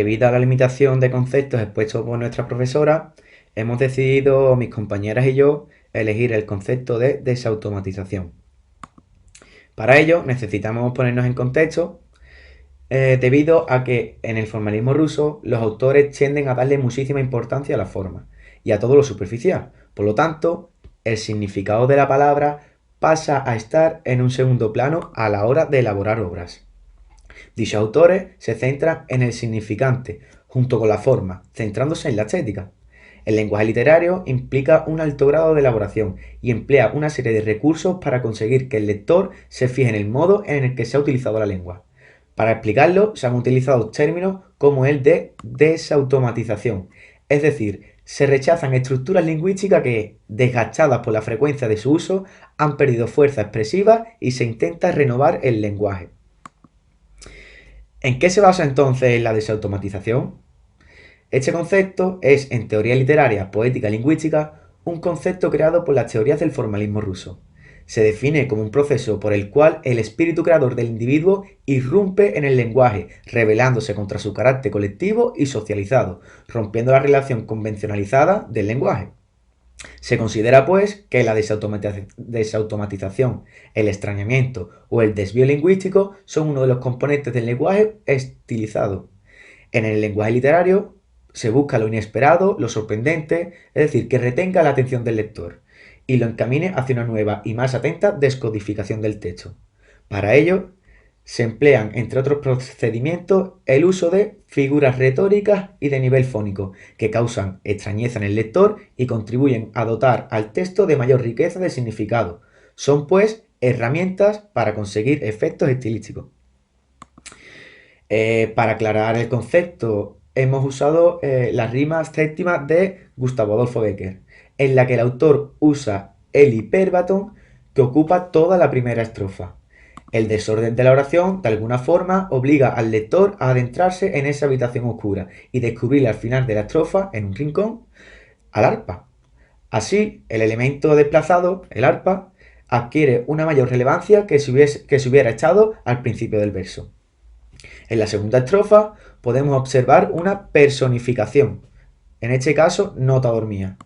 Debido a la limitación de conceptos expuestos por nuestra profesora, hemos decidido, mis compañeras y yo, elegir el concepto de desautomatización. Para ello necesitamos ponernos en contexto, debido a que en el formalismo ruso los autores tienden a darle muchísima importancia a la forma y a todo lo superficial. Por lo tanto, el significado de la palabra pasa a estar en un segundo plano a la hora de elaborar obras. Dichos autores se centran en el significante, junto con la forma, centrándose en la estética. El lenguaje literario implica un alto grado de elaboración y emplea una serie de recursos para conseguir que el lector se fije en el modo en el que se ha utilizado la lengua. Para explicarlo, se han utilizado términos como el de desautomatización, es decir, se rechazan estructuras lingüísticas que, desgastadas por la frecuencia de su uso, han perdido fuerza expresiva y se intenta renovar el lenguaje. ¿En qué se basa entonces la desautomatización? Este concepto es, en teoría literaria, poética y lingüística, un concepto creado por las teorías del formalismo ruso. Se define como un proceso por el cual el espíritu creador del individuo irrumpe en el lenguaje, rebelándose contra su carácter colectivo y socializado, rompiendo la relación convencionalizada del lenguaje. Se considera, pues, que la desautomatización, el extrañamiento o el desvío lingüístico son uno de los componentes del lenguaje estilizado. En el lenguaje literario se busca lo inesperado, lo sorprendente, es decir, que retenga la atención del lector y lo encamine hacia una nueva y más atenta descodificación del texto. Para ello, se emplean, entre otros procedimientos, el uso de figuras retóricas y de nivel fónico, que causan extrañeza en el lector y contribuyen a dotar al texto de mayor riqueza de significado. Son, pues, herramientas para conseguir efectos estilísticos. Para aclarar el concepto, hemos usado la rima séptima de Gustavo Adolfo Bécquer, en la que el autor usa el hiperbatón que ocupa toda la primera estrofa. El desorden de la oración, de alguna forma, obliga al lector a adentrarse en esa habitación oscura y descubrir al final de la estrofa, en un rincón, al arpa. Así, el elemento desplazado, el arpa, adquiere una mayor relevancia que si hubiera estado al principio del verso. En la segunda estrofa podemos observar una personificación, en este caso nota dormida,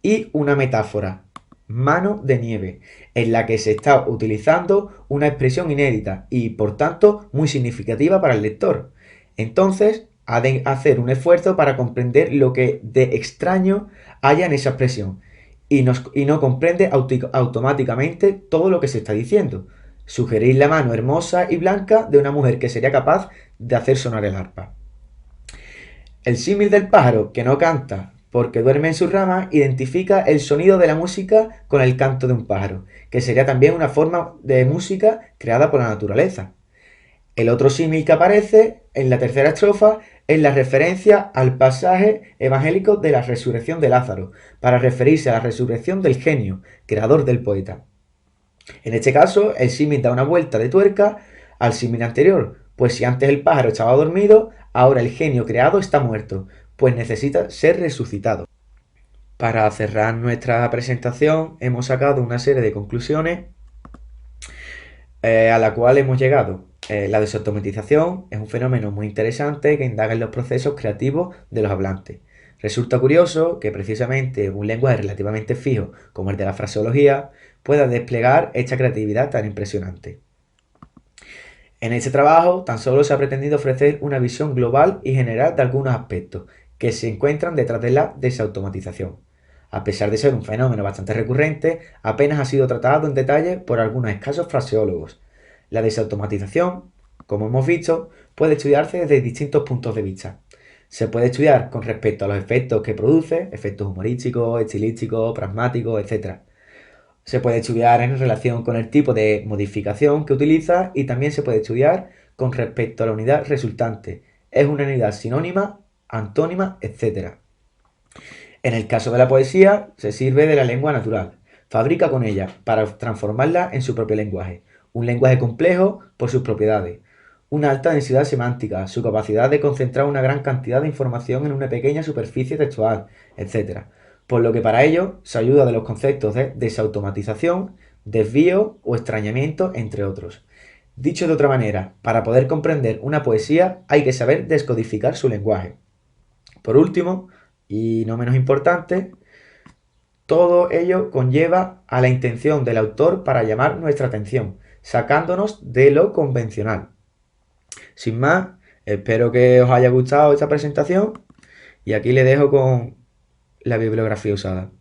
y una metáfora, mano de nieve, en la que se está utilizando una expresión inédita y por tanto muy significativa para el lector. Entonces, ha de hacer un esfuerzo para comprender lo que de extraño haya en esa expresión y no comprende automáticamente todo lo que se está diciendo. Sugerir la mano hermosa y blanca de una mujer que sería capaz de hacer sonar el arpa. El símil del pájaro que no canta porque duerme en su rama identifica el sonido de la música con el canto de un pájaro, que sería también una forma de música creada por la naturaleza. El otro símil que aparece en la tercera estrofa es la referencia al pasaje evangélico de la resurrección de Lázaro, para referirse a la resurrección del genio, creador del poeta. En este caso, el símil da una vuelta de tuerca al símil anterior, pues si antes el pájaro estaba dormido, ahora el genio creado está muerto, pues necesita ser resucitado. Para cerrar nuestra presentación, hemos sacado una serie de conclusiones a la cual hemos llegado. La desautomatización es un fenómeno muy interesante que indaga en los procesos creativos de los hablantes. Resulta curioso que precisamente un lenguaje relativamente fijo como el de la fraseología pueda desplegar esta creatividad tan impresionante. En este trabajo tan solo se ha pretendido ofrecer una visión global y general de algunos aspectos que se encuentran detrás de la desautomatización. A pesar de ser un fenómeno bastante recurrente, apenas ha sido tratado en detalle por algunos escasos fraseólogos. La desautomatización, como hemos visto, puede estudiarse desde distintos puntos de vista. Se puede estudiar con respecto a los efectos que produce, efectos humorísticos, estilísticos, pragmáticos, etc. Se puede estudiar en relación con el tipo de modificación que utiliza y también se puede estudiar con respecto a la unidad resultante. ¿Es una unidad sinónima, antónima, etcétera? En el caso de la poesía, se sirve de la lengua natural. Fabrica con ella para transformarla en su propio lenguaje. Un lenguaje complejo por sus propiedades. Una alta densidad semántica, su capacidad de concentrar una gran cantidad de información en una pequeña superficie textual, etc. Por lo que para ello se ayuda de los conceptos de desautomatización, desvío o extrañamiento, entre otros. Dicho de otra manera, para poder comprender una poesía hay que saber descodificar su lenguaje. Por último, y no menos importante, todo ello conlleva a la intención del autor para llamar nuestra atención, sacándonos de lo convencional. Sin más, espero que os haya gustado esta presentación y aquí le dejo con la bibliografía usada.